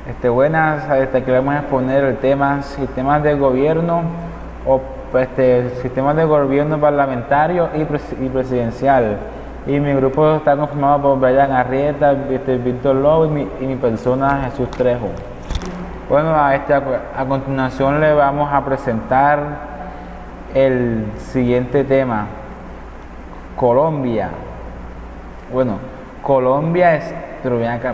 Buenas, aquí vamos a exponer el tema sistemas de gobierno o sistemas de gobierno parlamentario y presidencial. Y mi grupo está conformado por Brian Arrieta, Víctor Lobo y mi persona Jesús Trejo. Bueno, a continuación le vamos a presentar el siguiente tema: Colombia. Bueno, Colombia es... Pero ven acá,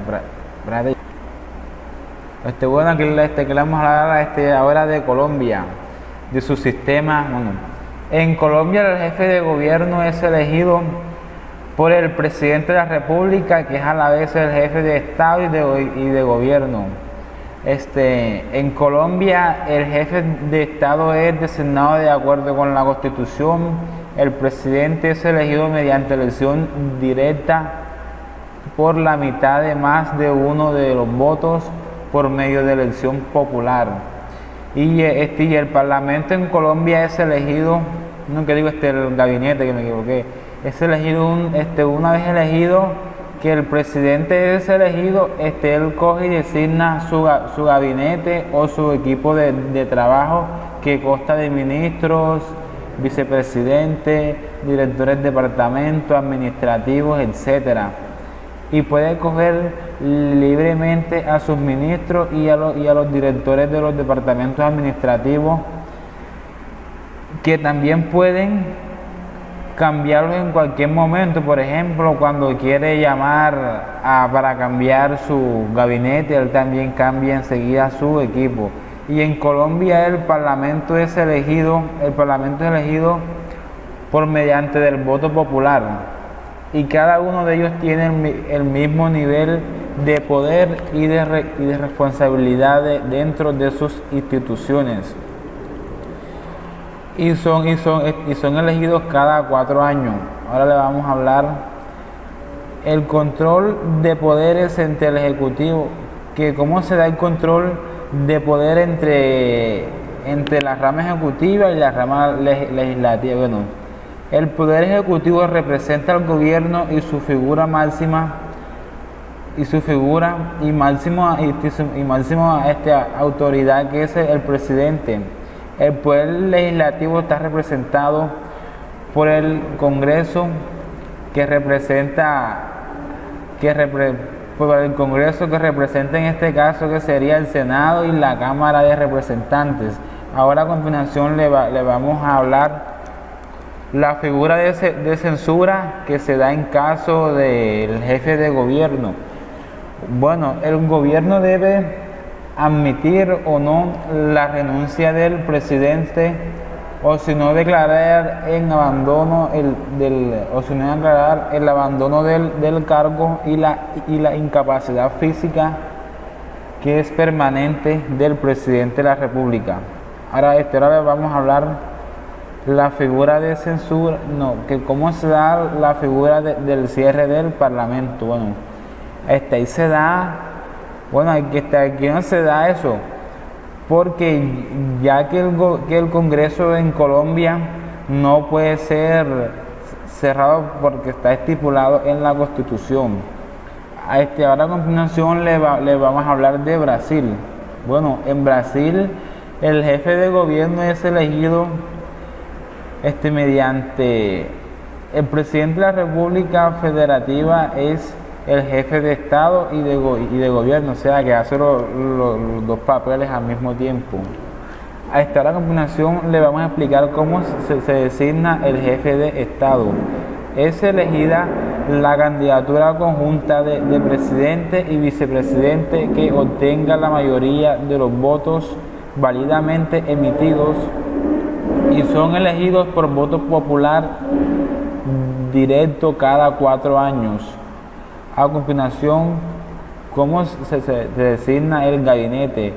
bueno, aquí le vamos a hablar ahora de Colombia, de su sistema. Bueno, en Colombia el jefe de gobierno es elegido por el presidente de la República, que es a la vez el jefe de Estado y de gobierno. En Colombia el jefe de Estado es designado de acuerdo con la Constitución. El presidente es elegido mediante elección directa por la mitad de más de uno de los votos por medio de elección popular. Y el Parlamento en Colombia es elegido, no que digo el gabinete, que me equivoqué, es elegido una vez elegido, que el presidente es elegido, él coge y designa su gabinete o su equipo de trabajo, que consta de ministros, vicepresidentes, directores de departamentos, administrativos, etcétera. Y puede escoger libremente a sus ministros y a los directores de los departamentos administrativos, que también pueden cambiarlos en cualquier momento. Por ejemplo, cuando quiere llamar para cambiar su gabinete, él también cambia enseguida su equipo. Y en Colombia el Parlamento es elegido por mediante del voto popular. Y cada uno de ellos tiene el mismo nivel de poder y de responsabilidad dentro de sus instituciones. Y son elegidos cada 4 años. Ahora le vamos a hablar el control de poderes entre el Ejecutivo, que cómo se da el control de poder entre la rama ejecutiva y la rama legislativa. Bueno, el Poder Ejecutivo representa al gobierno y su figura máxima autoridad, que es el presidente. El Poder Legislativo está representado por el Congreso, que representa en este caso que sería el Senado y la Cámara de Representantes. Ahora a continuación le vamos a hablar la figura de censura que se da en caso del jefe de gobierno. Bueno, el gobierno debe admitir o no la renuncia del presidente, o si no declarar el abandono del cargo y la incapacidad física que es permanente del presidente de la República. Ahora vamos a hablar la figura de censura, cómo se da la figura del cierre del Parlamento. Bueno, ahí se da, aquí no se da eso, porque ya que el Congreso en Colombia no puede ser cerrado porque está estipulado en la Constitución. Ahora a continuación le vamos a hablar de Brasil. Bueno, en Brasil el jefe de gobierno es elegido mediante el presidente de la República Federativa, es el jefe de Estado y de gobierno, o sea que hace los dos papeles al mismo tiempo. Ahora a continuación le vamos a explicar cómo se designa el jefe de Estado. Es elegida la candidatura conjunta de presidente y vicepresidente que obtenga la mayoría de los votos válidamente emitidos, y son elegidos por voto popular directo cada 4 años. A continuación, ¿cómo se designa el gabinete?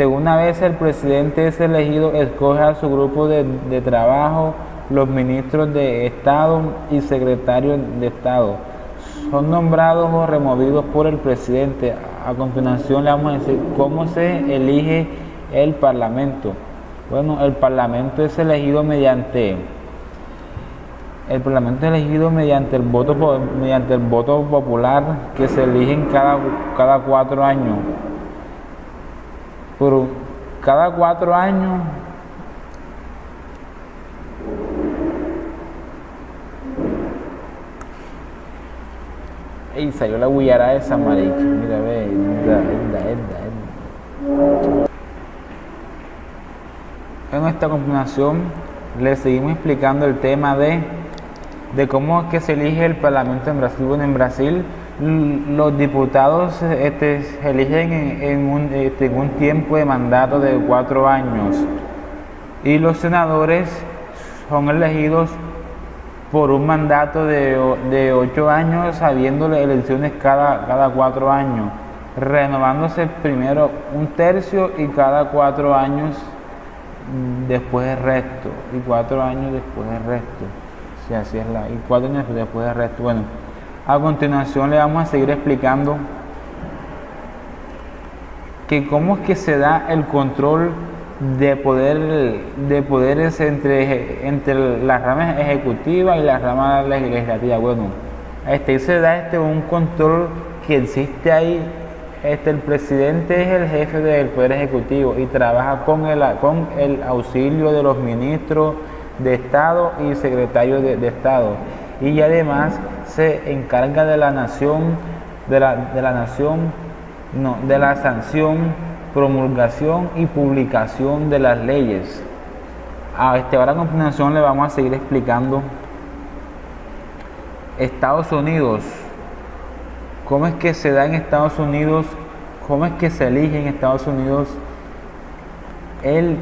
Una vez el presidente es elegido, escoge a su grupo de trabajo, los ministros de Estado y secretarios de Estado. Son nombrados o removidos por el presidente. A continuación le vamos a decir cómo se elige el Parlamento. Bueno, el Parlamento es elegido mediante el voto popular, que se eligen cada 4 años. por cada 4 años. Y salió la guillara esa, marica. Mira, ve, en esta continuación le seguimos explicando el tema de cómo es que se elige el Parlamento en Brasil. Bueno, en Brasil los diputados se eligen en un tiempo de mandato de 4 años y los senadores son elegidos por un mandato de 8 años, habiendo elecciones cada 4 años, renovándose primero un tercio y cada 4 años después el resto, y 4 años después el resto. Sí, así es y 4 años después del resto. Bueno, a continuación le vamos a seguir explicando que cómo es que se da el control de poderes entre las ramas ejecutivas y las ramas legislativas. Bueno, se da un control que existe ahí. El presidente es el jefe del poder ejecutivo y trabaja con el auxilio de los ministros de Estado y secretarios de Estado, y además se encarga de la sanción, promulgación y publicación de las leyes. Ahora a continuación le vamos a seguir explicando Estados Unidos. ¿Cómo es que se da en Estados Unidos? ¿Cómo es que se elige en Estados Unidos el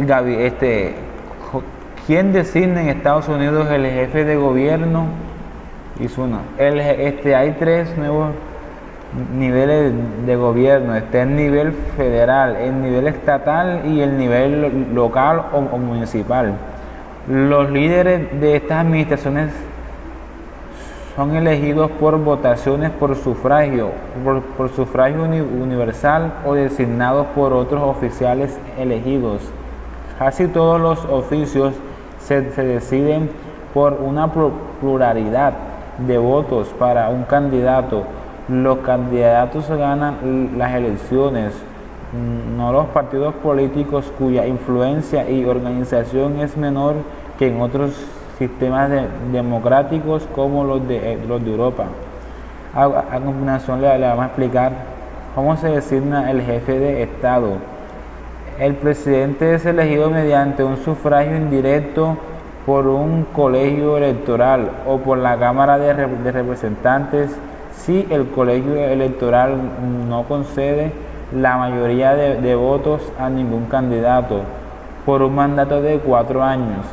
gabinete? ¿Quién designa en Estados Unidos el jefe de gobierno? Hay 3 nuevos niveles de gobierno. Está el nivel federal, el nivel estatal y el nivel local o municipal. Los líderes de estas administraciones son elegidos por votaciones por sufragio universal o designados por otros oficiales elegidos. Casi todos los oficios se deciden por una pluralidad de votos para un candidato. Los candidatos ganan las elecciones, no los partidos políticos cuya influencia y organización es menor que en otros sistemas democráticos como los de Europa. A continuación le vamos a explicar cómo se designa el jefe de Estado. El presidente es elegido mediante un sufragio indirecto por un colegio electoral o por la Cámara de Representantes si el colegio electoral no concede la mayoría de votos a ningún candidato por un mandato de 4 años.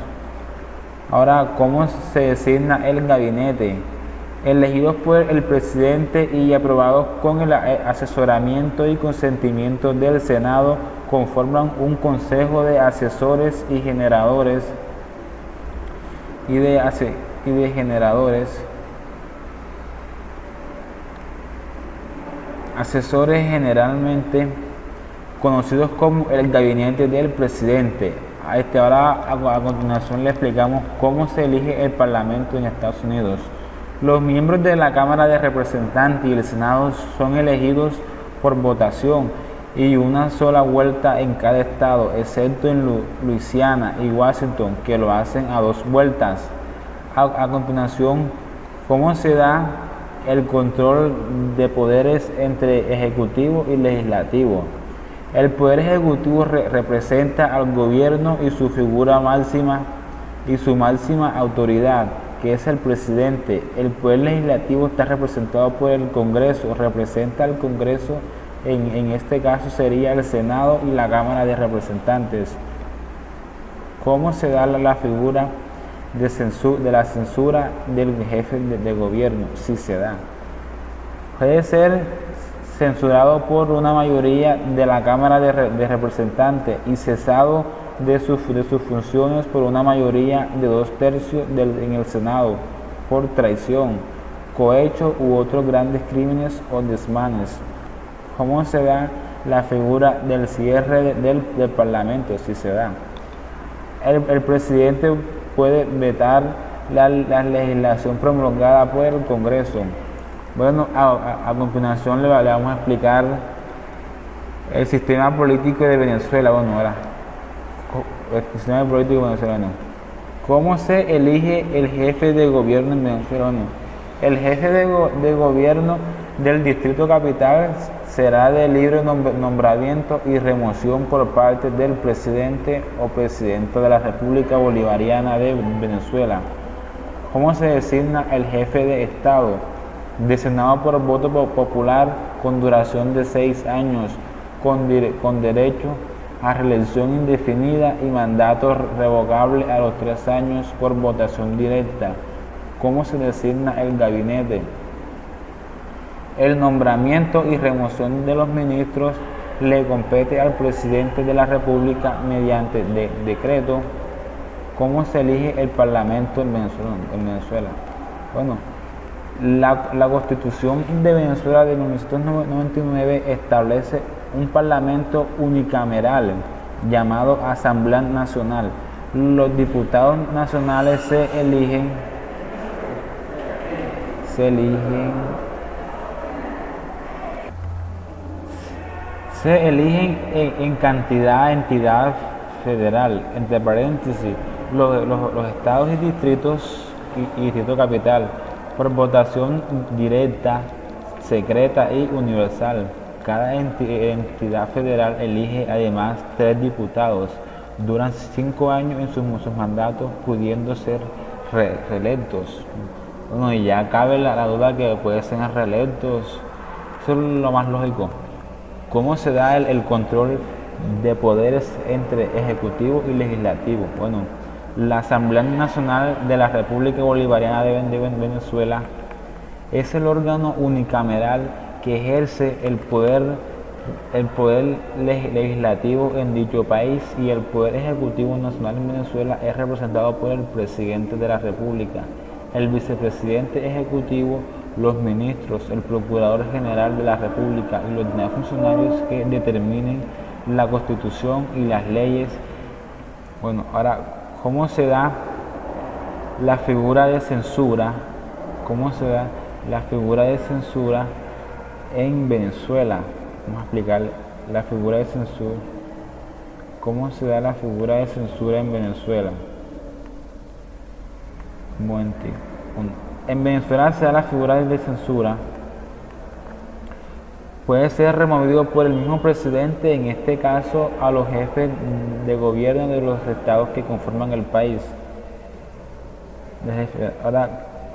Ahora, ¿cómo se designa el gabinete? Elegidos por el presidente y aprobados con el asesoramiento y consentimiento del Senado, conforman un consejo de asesores y generadores asesores, generalmente conocidos como el gabinete del presidente. Ahora a continuación le explicamos cómo se elige el Parlamento en Estados Unidos. Los miembros de la Cámara de Representantes y el Senado son elegidos por votación y una sola vuelta en cada estado, excepto en Luisiana y Washington, que lo hacen a 2 vueltas. A continuación, ¿cómo se da el control de poderes entre ejecutivo y legislativo? El poder ejecutivo representa al gobierno y su figura máxima y su máxima autoridad, que es el presidente. El poder legislativo está representado por el Congreso, representa al Congreso, en este caso sería el Senado y la Cámara de Representantes. ¿Cómo se da la figura de la censura del jefe de gobierno? Si se da. Puede ser censurado por una mayoría de la Cámara de Representantes y cesado de sus funciones por una mayoría de 2/3 en el Senado, por traición, cohecho u otros grandes crímenes o desmanes. ¿Cómo se da la figura del cierre del Parlamento? Si se da. El presidente puede vetar la legislación promulgada por el Congreso. Bueno, a continuación le vamos a explicar El sistema político de Venezuela, bueno, ahora, el sistema político venezolano. ¿Cómo se elige el jefe de gobierno en Venezuela? Bueno, el jefe de gobierno del Distrito Capital será de libre nombramiento y remoción por parte del presidente o presidenta de la República Bolivariana de Venezuela. ¿Cómo se designa el jefe de Estado? Designado por voto popular con duración de 6 años, con derecho a reelección indefinida y mandato revocable a los 3 años por votación directa. ¿Cómo se designa el gabinete? El nombramiento y remoción de los ministros le compete al presidente de la República mediante decreto. ¿Cómo se elige el Parlamento en Venezuela? Bueno, la Constitución de Venezuela de 1999 establece un Parlamento unicameral llamado Asamblea Nacional. Los diputados nacionales se eligen en entidad federal, entre paréntesis, los estados y distritos y distrito capital, por votación directa, secreta y universal. Cada entidad federal elige además 3 diputados. Duran 5 años en sus mandatos, pudiendo ser reelectos. Bueno, y ya cabe la duda que pueden ser reelectos. Eso es lo más lógico. ¿Cómo se da el control de poderes entre ejecutivo y legislativo? Bueno, la Asamblea Nacional de la República Bolivariana de Venezuela es el órgano unicameral que ejerce el poder legislativo en dicho país, y el poder ejecutivo nacional en Venezuela es representado por el presidente de la República, el vicepresidente ejecutivo, los ministros, el procurador general de la República y los demás funcionarios que determinen la Constitución y las leyes. Bueno, ahora, ¿cómo se da la figura de censura? ¿Cómo se da la figura de censura en Venezuela? Vamos a explicar la figura de censura. ¿Cómo se da la figura de censura en Venezuela? Un momentito. En Venezuela se da la figura de censura. Puede ser removido por el mismo presidente, en este caso a los jefes de gobierno de los estados que conforman el país. Ahora,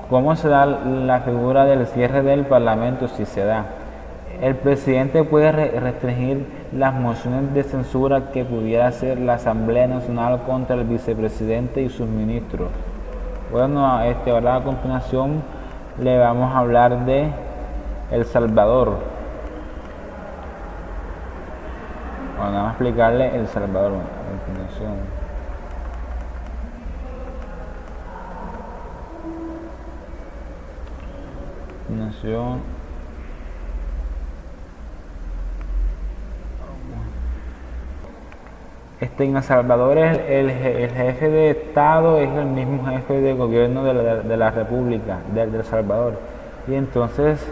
¿cómo se da la figura del cierre del Parlamento? Si se da, el presidente puede restringir las mociones de censura que pudiera hacer la Asamblea Nacional contra el vicepresidente y sus ministros. Bueno, ahora a continuación le vamos a hablar de El Salvador. Bueno, vamos a explicarle El Salvador a continuación. En El Salvador el jefe de Estado es el mismo jefe de gobierno de la República de El Salvador, y entonces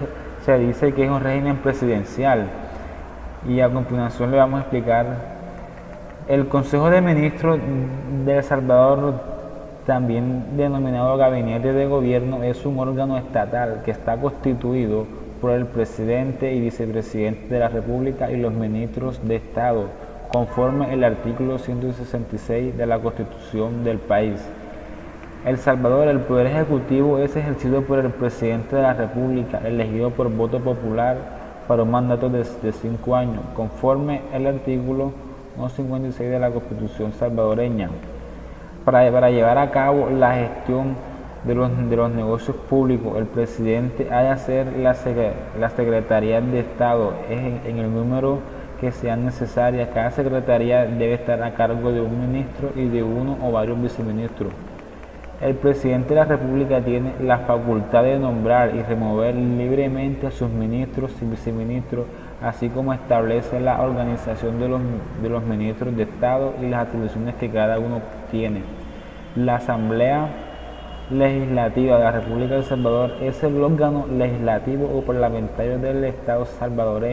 se dice que es un régimen presidencial. Y a continuación le vamos a explicar el Consejo de Ministros de El Salvador, también denominado Gabinete de Gobierno, es un órgano estatal que está constituido por el presidente y vicepresidente de la República y los ministros de Estado, conforme el artículo 166 de la Constitución del país. El Salvador, el poder ejecutivo es ejercido por el presidente de la República, elegido por voto popular para un mandato de 5 años, conforme el artículo 156 de la Constitución salvadoreña. Para llevar a cabo la gestión de los negocios públicos, el presidente ha de hacer la Secretaría de Estado en el número que sean necesarias. Cada secretaría debe estar a cargo de un ministro y de uno o varios viceministros. El presidente de la República tiene la facultad de nombrar y remover libremente a sus ministros y viceministros, así como establece la organización de los ministros de Estado y las atribuciones que cada uno tiene. La Asamblea Legislativa de la República de El Salvador es el órgano legislativo o parlamentario del Estado salvadoreño.